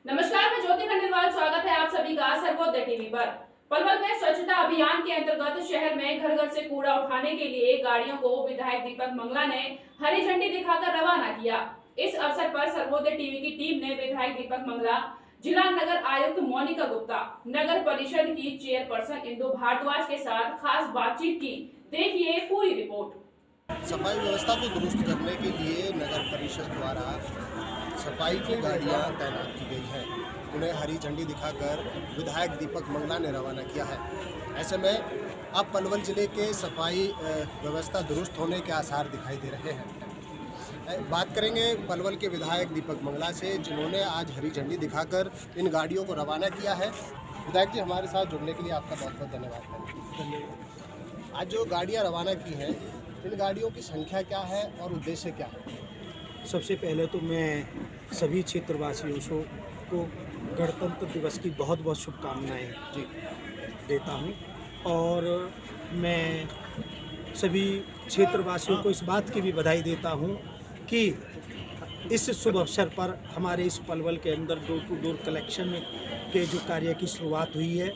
नमस्कार, मैं ज्योति खंडेलवाल। स्वागत है आप सभी का सर्वोदय टीवी पर। पलवल में स्वच्छता अभियान के अंतर्गत शहर में घर घर से कूड़ा उठाने के लिए गाड़ियों को विधायक दीपक मंगला ने हरी झंडी दिखाकर रवाना किया। इस अवसर पर सर्वोदय टीवी की टीम ने विधायक दीपक मंगला, जिला नगर आयुक्त मोनिका गुप्ता, नगर परिषद की चेयरपर्सन इंदु भारद्वाज के साथ खास बातचीत की। देखिए पूरी रिपोर्ट। सफाई व्यवस्था को दुरुस्त करने के लिए नगर परिषद द्वारा सफाई की गाड़ियां तैनात की गई हैं। उन्हें हरी झंडी दिखाकर विधायक दीपक मंगला ने रवाना किया है। ऐसे में अब पलवल जिले के सफाई व्यवस्था दुरुस्त होने के आसार दिखाई दे रहे हैं। बात करेंगे पलवल के विधायक दीपक मंगला से, जिन्होंने आज हरी झंडी दिखाकर इन गाड़ियों को रवाना किया है। विधायक जी, हमारे साथ जुड़ने के लिए आपका बहुत बहुत धन्यवाद। आज जो गाड़ियाँ रवाना की हैं, इन गाड़ियों की संख्या क्या है और उद्देश्य क्या है? सबसे पहले तो मैं सभी क्षेत्रवासियों को गणतंत्र दिवस की बहुत बहुत शुभकामनाएं देता हूं और मैं सभी क्षेत्रवासियों को इस बात की भी बधाई देता हूं कि इस शुभ अवसर पर हमारे इस पलवल के अंदर डोर टू डोर कलेक्शन के जो कार्य की शुरुआत हुई है।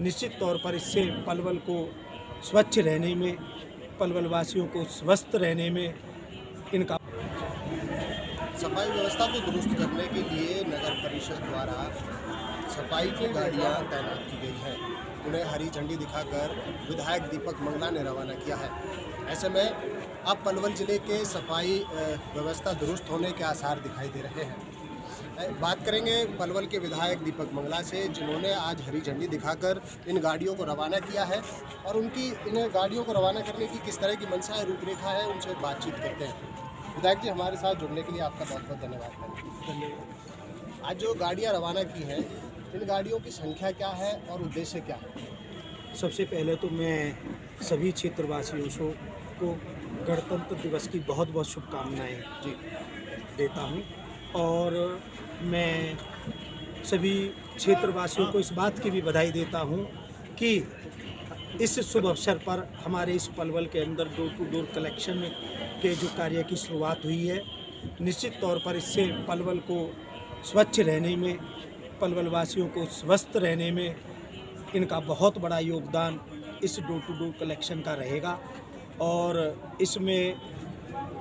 निश्चित तौर पर इससे पलवल को स्वच्छ रहने में, पलवल वासियों को स्वस्थ रहने में इनका सफाई व्यवस्था को दुरुस्त करने के लिए नगर परिषद द्वारा सफाई की गाड़ियां तैनात की गई हैं। उन्हें हरी झंडी दिखाकर विधायक दीपक मंगला ने रवाना किया है। ऐसे में अब पलवल जिले के सफाई व्यवस्था दुरुस्त होने के आसार दिखाई दे रहे हैं। बात करेंगे पलवल के विधायक दीपक मंगला से, जिन्होंने आज हरी झंडी दिखाकर इन गाड़ियों को रवाना किया है और उनकी इन गाड़ियों को रवाना करने की किस तरह की मंशा है, रूपरेखा है, उनसे बातचीत करते हैं। विधायक जी, हमारे साथ जुड़ने के लिए आपका बहुत बहुत धन्यवाद। आज जो गाड़ियाँ रवाना की हैं, इन गाड़ियों की संख्या क्या है और उद्देश्य क्या है? सबसे पहले तो मैं सभी क्षेत्रवासियों को गणतंत्र दिवस की बहुत बहुत शुभकामनाएं देता हूं और मैं सभी क्षेत्रवासियों को इस बात की भी बधाई देता हूं कि इस शुभ अवसर पर हमारे इस पलवल के अंदर डोर टू डोर कलेक्शन के जो कार्य की शुरुआत हुई है। निश्चित तौर पर इससे पलवल को स्वच्छ रहने में, पलवल वासियों को स्वस्थ रहने में इनका बहुत बड़ा योगदान इस डोर टू डोर कलेक्शन का रहेगा और इसमें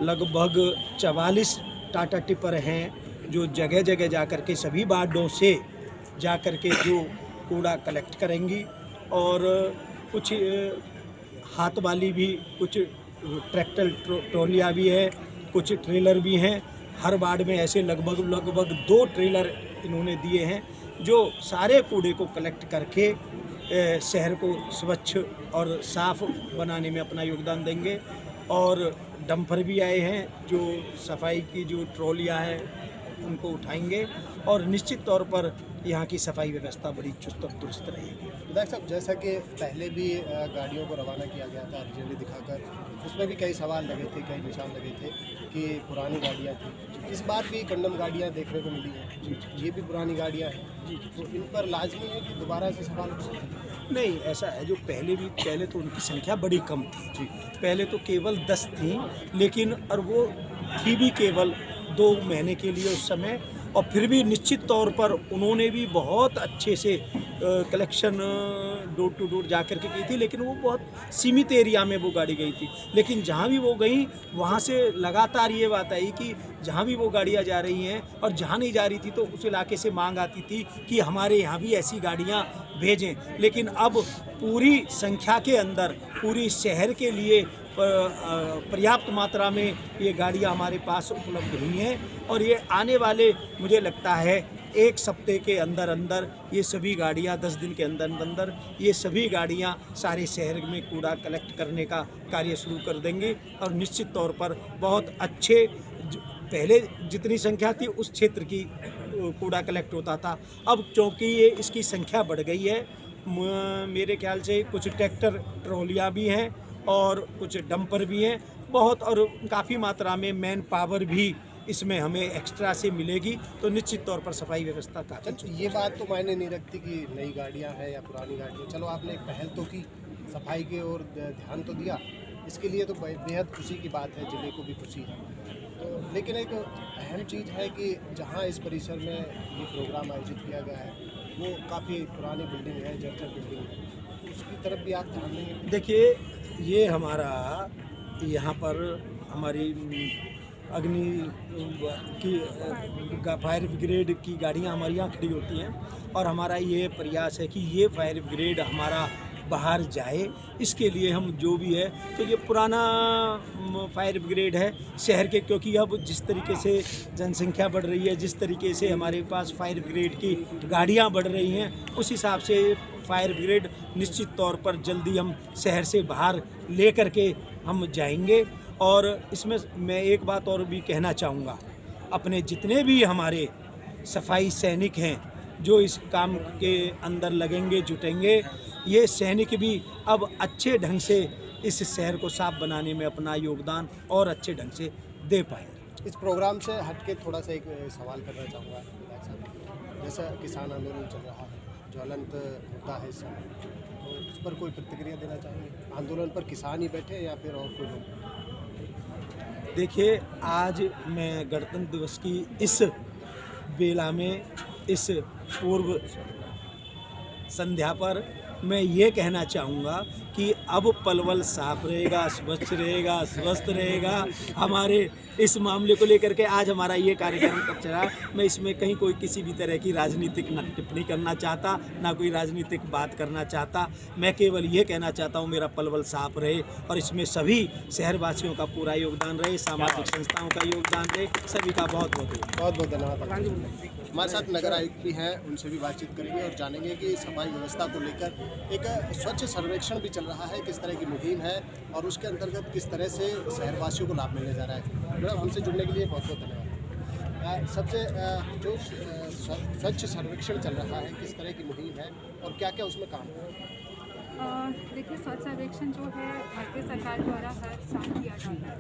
लगभग 44 टाटा टिपर हैं जो जगह जगह जाकर के सभी वार्डों से जाकर के जो कूड़ा कलेक्ट करेंगी और कुछ हाथ वाली भी, कुछ ट्रैक्टर ट्रॉलियाँ भी है, कुछ ट्रेलर भी हैं। हर वार्ड में ऐसे लगभग 2 ट्रेलर इन्होंने दिए हैं जो सारे कूड़े को कलेक्ट करके शहर को स्वच्छ और साफ़ बनाने में अपना योगदान देंगे। और डंपर भी आए हैं जो सफाई की जो ट्रॉलियाँ हैं उनको उठाएंगे और निश्चित तौर पर यहाँ की सफाई व्यवस्था बड़ी चुस्त और दुरुस्त रहेगी। विधायक साहब, जैसा कि पहले भी गाड़ियों को रवाना किया गया था हरी झंडी दिखाकर, उसमें भी कई सवाल लगे थे, कई निशान लगे थे कि पुरानी गाड़ियाँ थी। इस बार भी कंडम गाड़ियाँ देखने को मिली हैं। ये भी पुरानी गाड़ियाँ हैं, तो इन पर लाजमी है कि दोबारा से सवाल उठ सकते हैं? नहीं, ऐसा है, जो पहले तो उनकी संख्या बड़ी कम थी। पहले तो केवल 10 थी, लेकिन और वो थी भी केवल 2 महीने के लिए उस समय, और फिर भी निश्चित तौर पर उन्होंने भी बहुत अच्छे से कलेक्शन डोर टू डोर जा कर के की थी, लेकिन वो बहुत सीमित एरिया में वो गाड़ी गई थी। लेकिन जहाँ भी वो गई वहाँ से लगातार ये बात आई कि जहाँ भी वो गाड़ियाँ जा रही हैं और जहाँ नहीं जा रही थी तो उस इलाके से मांग आती थी कि हमारे यहाँ भी ऐसी गाड़ियाँ भेजें। लेकिन अब पूरी संख्या के अंदर पूरी शहर के लिए पर्याप्त मात्रा में ये गाड़ियाँ हमारे पास उपलब्ध हुई हैं और ये आने वाले, मुझे लगता है 1 सप्ताह के अंदर अंदर ये सभी गाड़ियाँ, 10 दिन के अंदर ये सभी गाड़ियाँ सारे शहर में कूड़ा कलेक्ट करने का कार्य शुरू कर देंगे। और निश्चित तौर पर बहुत अच्छे, पहले जितनी संख्या थी उस क्षेत्र की कूड़ा कलेक्ट होता था, अब चूँकि ये इसकी संख्या बढ़ गई है, मेरे ख्याल से कुछ ट्रैक्टर ट्रॉलियाँ भी हैं और कुछ डंपर भी हैं बहुत, और काफ़ी मात्रा में मैन पावर भी इसमें हमें एक्स्ट्रा से मिलेगी। तो निश्चित तौर पर सफाई व्यवस्था काफ़ी। ये बात तो मायने नहीं रखती कि नई गाड़ियाँ हैं या पुरानी गाड़ियाँ। चलो, आपने एक पहल तो की, सफाई की ओर ध्यान तो दिया, इसके लिए तो बेहद खुशी की बात है, जिले को भी खुशी है। तो लेकिन एक अहम चीज़ है कि जहाँ इस परिसर में ये प्रोग्राम आयोजित किया गया है वो काफ़ी पुरानी बिल्डिंग है, जर्जर बिल्डिंग है, उसकी तरफ भी आप ध्यान देंगे? देखिए, ये हमारा यहाँ पर हमारी अग्नि की फायर ब्रिगेड की गाड़ियाँ हमारे यहाँ खड़ी होती हैं और हमारा ये प्रयास है कि ये फायर ब्रिगेड हमारा बाहर जाए। इसके लिए हम जो भी है, तो ये पुराना फायर ब्रिगेड है शहर के, क्योंकि अब जिस तरीके से जनसंख्या बढ़ रही है, जिस तरीके से हमारे पास फायर ब्रिगेड की गाड़ियाँ बढ़ रही हैं, उस हिसाब से फायर ब्रिगेड निश्चित तौर पर जल्दी हम शहर से बाहर ले करके हम जाएंगे। और इसमें मैं एक बात और भी कहना चाहूँगा, अपने जितने भी हमारे सफाई सैनिक हैं जो इस काम के अंदर लगेंगे, जुटेंगे, ये सैनिक भी अब अच्छे ढंग से इस शहर को साफ बनाने में अपना योगदान और अच्छे ढंग से दे पाएंगे। इस प्रोग्राम से हट के थोड़ा सा एक सवाल करना चाहूँगा विधायक साहब, जैसा किसान आंदोलन चल रहा है, ज्वलंत मुद्दा है इस समय, तो उस पर कोई प्रतिक्रिया देना चाहेंगे? आंदोलन पर किसान ही बैठे या फिर और कोई लोग? देखिए, आज मैं गणतंत्र दिवस की इस बेला में, इस पूर्व संध्या पर मैं ये कहना चाहूँगा कि अब पलवल साफ रहेगा, स्वच्छ रहेगा, स्वस्थ रहेगा। हमारे इस मामले को लेकर के आज हमारा ये कार्यक्रम कब चला, मैं इसमें कहीं कोई किसी भी तरह की राजनीतिक न टिप्पणी करना चाहता, ना कोई राजनीतिक बात करना चाहता। मैं केवल ये कहना चाहता हूँ मेरा पलवल साफ रहे और इसमें सभी शहरवासियों का पूरा योगदान रहे, सामाजिक संस्थाओं का योगदान रहे। सभी का बहुत बहुत धन्यवाद। हमारे साथ नगर आयुक्त भी हैं, उनसे भी बातचीत करेंगे और जानेंगे कि सफाई व्यवस्था को लेकर एक स्वच्छ सर्वेक्षण भी चल रहा है, किस तरह की मुहिम है और उसके अंतर्गत किस तरह से शहरवासियों को लाभ मिलने जा रहा है। मैडम, हमसे जुड़ने के लिए बहुत बहुत धन्यवाद। सबसे जो स्वच्छ सर्वेक्षण चल रहा है, किस तरह की मुहिम है और क्या क्या उसमें काम है? देखिए, स्वच्छ सर्वेक्षण जो है भारतीय सरकार द्वारा हर साल किया जाता है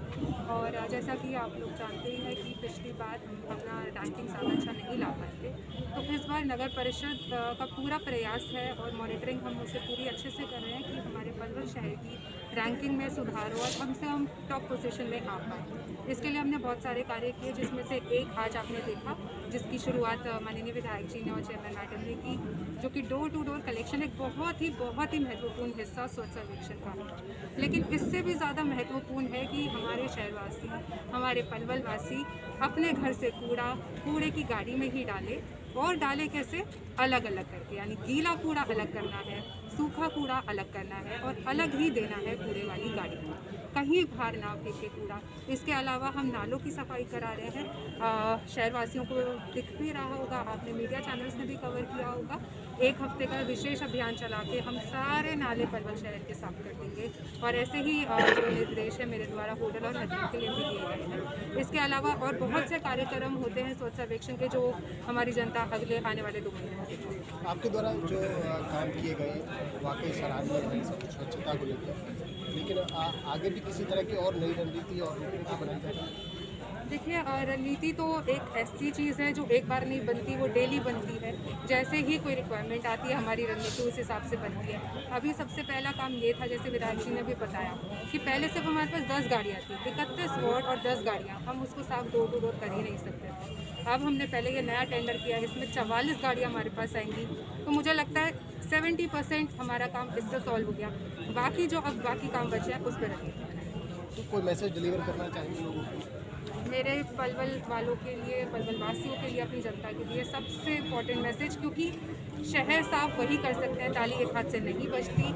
और जैसा कि आप लोग जानते ही हैं कि पिछली बार हम अपना रैंकिंग ज़्यादा अच्छा नहीं ला पाए थे, तो इस बार नगर परिषद का पूरा प्रयास है और मॉनिटरिंग हम उसे पूरी अच्छे से कर रहे हैं कि हमारे पलवल शहर की रैंकिंग में सुधार हो और हम टॉप पोजीशन में आ पाए। इसके लिए हमने बहुत सारे कार्य किए, जिसमें से एक आज आपने देखा, जिसकी शुरुआत माननीय विधायक जी ने और चेयरमैन मैडम ने की, जो कि डोर टू डोर कलेक्शन एक बहुत ही महत्वपूर्ण हिस्सा स्वच्छ सर्वेक्षण का है। लेकिन इससे भी ज़्यादा महत्वपूर्ण है कि हमारे शहरवासी, हमारे पलवल वासी अपने घर से कूड़े की गाड़ी में ही डाले और डाले कैसे, अलग अलग करके, यानी गीला कूड़ा अलग करना है, सूखा कूड़ा अलग करना है और अलग ही देना है कूड़े वाली गाड़ी को, कहीं बाहर ना फेंके कूड़ा। इसके अलावा हम नालों की सफाई करा रहे हैं। शहरवासियों को दिख भी रहा होगा, आपने मीडिया चैनल्स में भी कवर किया होगा, 1 हफ्ते का विशेष अभियान चला के हम सारे नाले पलवल शहर के साफ कर देंगे और ऐसे ही जो निर्देश है मेरे द्वारा होटल और हजरत के लिए भी दिए गए हैं। इसके अलावा और बहुत से कार्यक्रम होते हैं स्वच्छ सर्वेक्षण के, जो हमारी जनता अगले आने वाले 2 महीने में देखेगी। आपके द्वारा जो काम किए गए वाकई सराहनीय है, सब स्वच्छता को लेकर, लेकिन आगे भी किसी तरह की और नई रणनीति और नीति बनाई जाएगी? देखिए, रणनीति तो एक ऐसी चीज़ है जो एक बार नहीं बनती, वो डेली बनती है। जैसे ही कोई रिक्वायरमेंट आती है, हमारी रणनीति उस हिसाब से बनती है। अभी सबसे पहला काम ये था, जैसे विधायक जी ने भी बताया, कि पहले सिर्फ हमारे पास 10 गाड़ियाँ थी, 31 वार्ड और 10 गाड़ियाँ, हम उसको साफ डोर टू डोर कर ही नहीं सकते थे। अब हमने पहले ये नया टेंडर किया है, इसमें 44 गाड़ियाँ हमारे पास आएंगी, तो मुझे लगता है 70% हमारा काम इससे सॉल्व हो गया। बाकी जो अब बाकी काम बचे हैं उस पर रखिए। तो कोई मैसेज डिलीवर करना चाहेंगे लोगों को? मेरे पलवल वालों के लिए, पलवल वासियों के लिए, अपनी जनता के लिए सबसे इम्पोर्टेंट मैसेज, क्योंकि शहर साफ वही कर सकते हैं, ताली एक हाथ से नहीं बजती।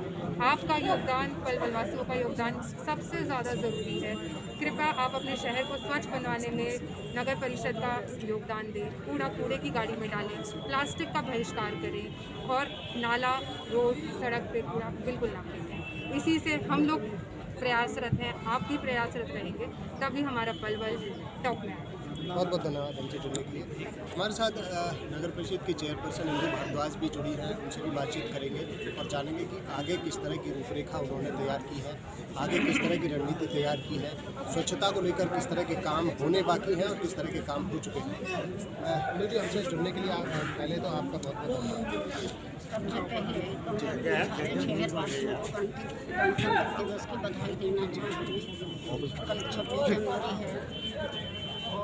आपका योगदान, पलवल वासियों का योगदान सबसे ज़्यादा ज़रूरी है। कृपया आप अपने शहर को स्वच्छ बनवाने में नगर परिषद का योगदान दें, कूड़े की गाड़ी में डालें, प्लास्टिक का बहिष्कार करें और नाला, रोड, सड़क पे कूड़ा बिल्कुल ना फेंकें। इसी से हम लोग प्रयासरत हैं, आप भी प्रयासरत रहेंगे, तभी हमारा पलवल टॉप में आएगा। बहुत बहुत धन्यवाद हमसे जुड़ने के लिए। हमारे साथ नगर परिषद की चेयरपर्सन इंदु भारद्वाज भी जुड़ी हैं, उनसे भी बातचीत करेंगे और जानेंगे कि आगे किस तरह की रूपरेखा उन्होंने तैयार की है, आगे किस तरह की रणनीति तैयार की है, स्वच्छता को लेकर किस तरह के काम होने बाकी हैं और किस तरह के काम हो चुके हैं। इंदु जी, हमसे जुड़ने के लिए पहले तो आपका बहुत बहुत धन्यवाद। सबसे पहले शहरवासियों को गणतंत्र दिवस की बधाई देना चाहूँगी। कल 26 जनवरी है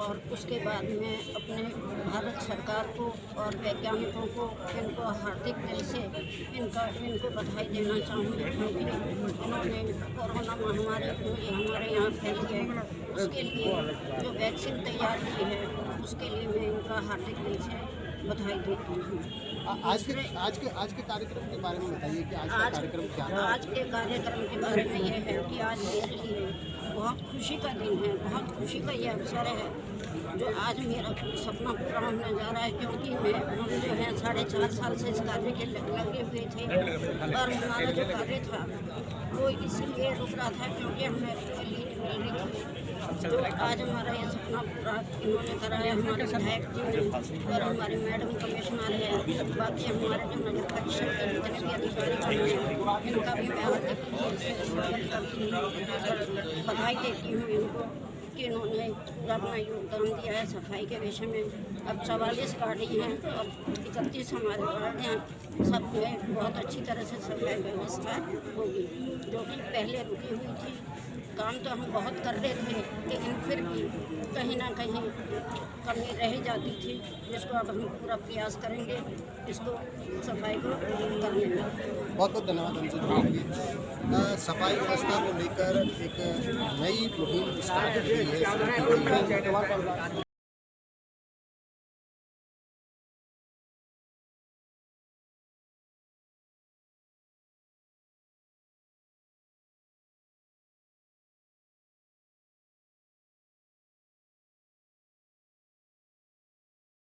और उसके बाद मैं अपने भारत सरकार को और वैज्ञानिकों को इनको हार्दिक दिल से इनको बधाई देना चाहूँगी, क्योंकि इन्होंने कोरोना महामारी जो ये हमारे यहाँ फैली है उसके लिए जो वैक्सीन तैयार की है उसके लिए मैं इनका हार्दिक दिल से बधाई देती हूँ। आज के कार्यक्रम के बारे में बताइए कि आज का कार्यक्रम क्या था? आज के कार्यक्रम के बारे में ये है कि आज मेरे लिए बहुत खुशी का दिन है, बहुत खुशी का ये अवसर है जो आज मेरा सपना पूरा होने जा रहा है, क्योंकि हम जो है 4.5 साल से इस कार्य के लगे हुए थे और हमारा जो कार्य था वो इसलिए रुक रहा था क्योंकि हमें लीड मिल रही थी। जो आज हमारा ये सपना पूरा इन्होंने कराया, हमारे विधायक जी ने और हमारी मैडम कमिश्नर है, बाकी हमारे जो नगर परिषद के जितने भी अधिकारी हैं इनका भी मैं हार्दिक रूप से स्वागत करती हूँ और बधाई देती हूँ इनको कि इन्होंने पूरा अपना योगदान दिया है सफाई के विषय में। अब 44 गाड़ी हैं और 31 हमारे वार्ड हैं, सब में बहुत अच्छी तरह से सफाई व्यवस्था होगी, जो कि पहले रुकी हुई थी। काम तो हम बहुत कर रहे थे लेकिन फिर भी कहीं ना कहीं कमी रह जाती थी, जिसको अब हम पूरा प्रयास करेंगे इसको सफाई को करने में। बहुत बहुत धन्यवाद हमसे जुड़ने के लिए। सफाई व्यवस्था को लेकर एक नई मुहिम स्टार्ट की है।